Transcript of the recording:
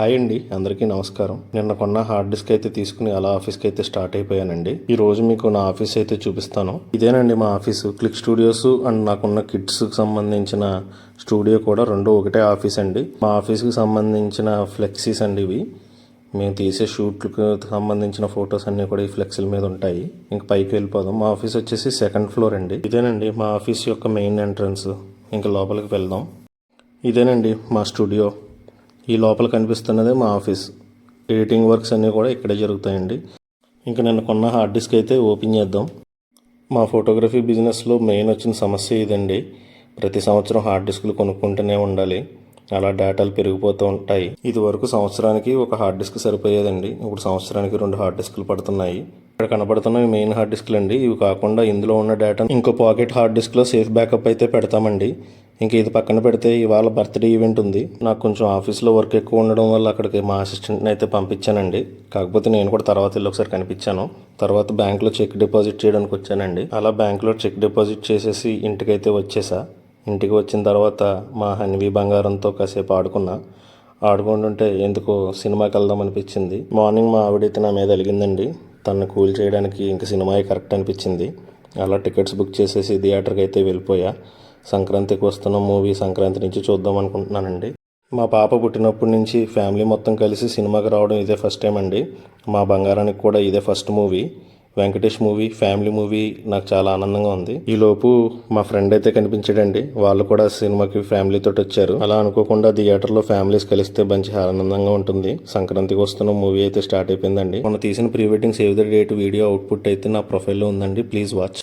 Hi అండి, అందరికీ నమస్కారం. నిన్న కొన్న హార్డ్ డిస్క్ అయితే తీసుకుని అలా ఆఫీస్కి అయితే స్టార్ట్ అయిపోయానండి. ఈ రోజు మీకు నా ఆఫీస్ అయితే చూపిస్తాను. ఇదేనండి మా ఆఫీసు. క్లిక్ స్టూడియోస్ అండ్ నాకున్న కిడ్స్కి సంబంధించిన స్టూడియో కూడా రెండు ఒకటే ఆఫీస్ అండి. మా ఆఫీస్కి సంబంధించిన ఫ్లెక్సీస్ అండి ఇవి. మేము తీసే షూట్లకు సంబంధించిన ఫొటోస్ అన్నీ కూడా ఈ ఫ్లెక్సీల మీద ఉంటాయి. ఇంక పైకి వెళ్ళిపోదాం. మా ఆఫీస్ వచ్చేసి సెకండ్ ఫ్లోర్ అండి. ఇదేనండి మా ఆఫీస్ యొక్క మెయిన్ ఎంట్రన్స్. ఇంకా లోపలికి వెళ్దాం. ఇదేనండి మా స్టూడియో. ఈ లోపల కనిపిస్తున్నదే మా ఆఫీస్. ఎడిటింగ్ వర్క్స్ అన్నీ కూడా ఇక్కడే జరుగుతాయండి. ఇంకా నేను కొన్న హార్డ్ డిస్క్ అయితే ఓపెన్ చేద్దాం. మా ఫోటోగ్రఫీ బిజినెస్లో మెయిన్ వచ్చిన సమస్య ఇదండి. ప్రతి సంవత్సరం హార్డ్ డిస్క్లు కొనుక్కుంటూనే ఉండాలి. అలా డేటాలు పెరిగిపోతూ ఉంటాయి. ఇది వరకు సంవత్సరానికి ఒక హార్డ్ డిస్క్ సరిపోయేదండి. ఇప్పుడు సంవత్సరానికి 2 హార్డ్ డిస్క్లు పడుతున్నాయి. ఇక్కడ కనబడుతున్నవి మెయిన్ హార్డ్ డిస్క్లు అండి. ఇవి కాకుండా ఇందులో ఉన్న డేటా ఇంకో పాకెట్ హార్డ్ డిస్క్లో సేఫ్ బ్యాకప్ అయితే పెడతామండి. ఇంక ఇది పక్కన పెడితే ఇవాళ బర్త్డే ఈవెంట్ ఉంది. నాకు కొంచెం ఆఫీస్లో వర్క్ ఎక్కువ ఉండడం వల్ల అక్కడికి మా అసిస్టెంట్ని అయితే పంపించానండి. కాకపోతే నేను కూడా తర్వాత వెళ్ళి ఒకసారి కనిపించాను. తర్వాత బ్యాంకులో చెక్ డిపాజిట్ చేయడానికి వచ్చానండి. అలా బ్యాంకులో చెక్ డిపాజిట్ చేసేసి ఇంటికైతే వచ్చేసా. ఇంటికి వచ్చిన తర్వాత మా హన్వి బంగారంతో కాసేపు ఆడుకుంటుంటే ఎందుకో సినిమాకి వెళ్దాం అనిపించింది. మార్నింగ్ మా ఆవిడైతే నా మీద అలిగిందండి. తనను కూల్ చేయడానికి ఇంక సినిమాయే కరెక్ట్ అనిపించింది. అలా టికెట్స్ బుక్ చేసేసి థియేటర్కి అయితే వెళ్ళిపోయా. సంక్రాంతికి వస్తున్న మూవీ సంక్రాంతి నుంచి చూద్దాం అనుకుంటున్నానండి. మా పాప పుట్టినప్పటి నుంచి ఫ్యామిలీ మొత్తం కలిసి సినిమాకి రావడం ఇదే ఫస్ట్ టైం అండి. మా బంగారానికి కూడా ఇదే first movie. Venkatesh movie, family movie నాకు చాలా ఆనందంగా ఉంది. ఈలోపు మా ఫ్రెండ్ అయితే కనిపించాడండి. వాళ్ళు కూడా సినిమాకి ఫ్యామిలీతో వచ్చారు. అలా అనుకోకుండా థియేటర్లో ఫ్యామిలీస్ కలిస్తే మంచి ఆనందంగా ఉంటుంది. సంక్రాంతికి వస్తున్న మూవీ అయితే స్టార్ట్ అయిపోయిందండి. మొన్న తీసిన pre wedding save the date video output అయితే నా ప్రొఫైల్లో ఉందండి. Please watch.